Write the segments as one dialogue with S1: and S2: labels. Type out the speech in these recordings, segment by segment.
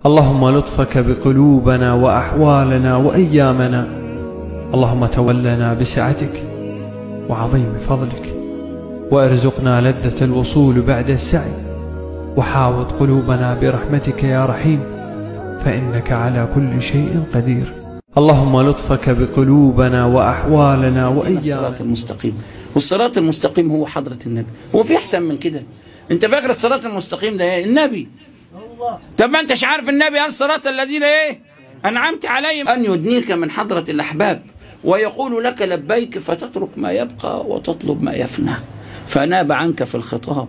S1: اللهم لطفك بقلوبنا وأحوالنا وأيامنا، اللهم تولنا بسعتك وعظيم فضلك، وارزقنا لذة الوصول بعد السعي، وحاوط قلوبنا برحمتك يا رحيم، فإنك على كل شيء قدير. اللهم لطفك بقلوبنا وأحوالنا وأيامنا.
S2: الصراط المستقيم، والصراط المستقيم هو حضرة النبي. هو في أحسن من كده؟ أنت فاكر الصراط المستقيم ده إيه؟ النبي. طب ما أنتش عارف النبي قال صراط الذين إيه؟ أنعمت عليهم. أن يدنيك من حضرة الأحباب ويقول لك لبيك، فتترك ما يبقى وتطلب ما يفنى، فناب عنك في الخطاب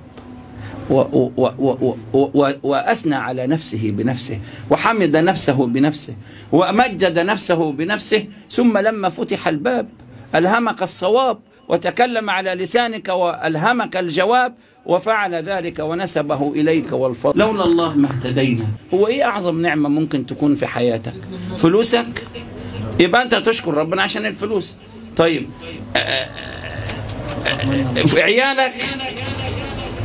S2: وأثنى على نفسه بنفسه، وحمد نفسه بنفسه، ومجد نفسه بنفسه، ثم لما فتح الباب ألهمك الصواب وتكلم على لسانك وألهمك الجواب، وفعل ذلك ونسبه إليك والفضل. لولا الله ما اهتدينا. هو إيه أعظم نعمة ممكن تكون في حياتك؟ فلوسك؟ يبقى أنت تشكر ربنا عشان الفلوس. طيب في عيالك؟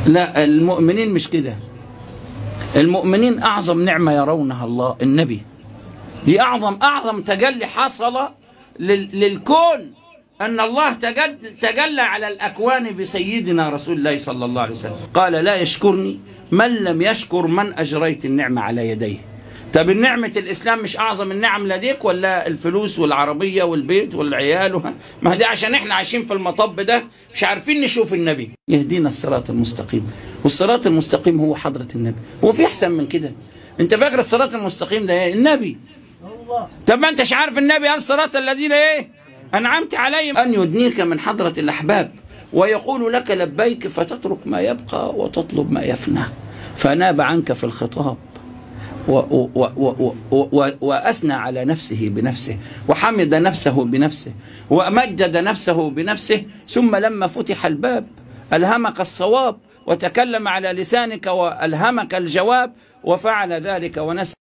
S2: لا، المؤمنين مش كده. المؤمنين أعظم نعمة يرونها الله النبي. دي أعظم تجلي حصل للكون، أن الله تجلى على الأكوان بسيدنا رسول الله صلى الله عليه وسلم. قال لا يشكرني من لم يشكر من أجريت النعمة على يديه. طب النعمة الإسلام مش أعظم النعم لديك ولا الفلوس والعربية والبيت والعيال ما دي عشان إحنا عايشين في المطب ده مش عارفين نشوف النبي. يهدينا الصراط المستقيم، والصراط المستقيم هو حضرة النبي. هو في أحسن من كده؟ أنت فاكر الصراط المستقيم ده إيه؟ النبي. طب ما أنتش عارف النبي قال صراط الذين إيه؟ أنعمت عليهم. أن يدنيك من حضرة الأحباب ويقول لك لبيك، فتترك ما يبقى وتطلب ما يفنى، فناب عنك في الخطاب وأثنى على نفسه بنفسه، وحمد نفسه بنفسه، ومجد نفسه بنفسه، ثم لما فتح الباب ألهمك الصواب وتكلم على لسانك وألهمك الجواب، وفعل ذلك ونسى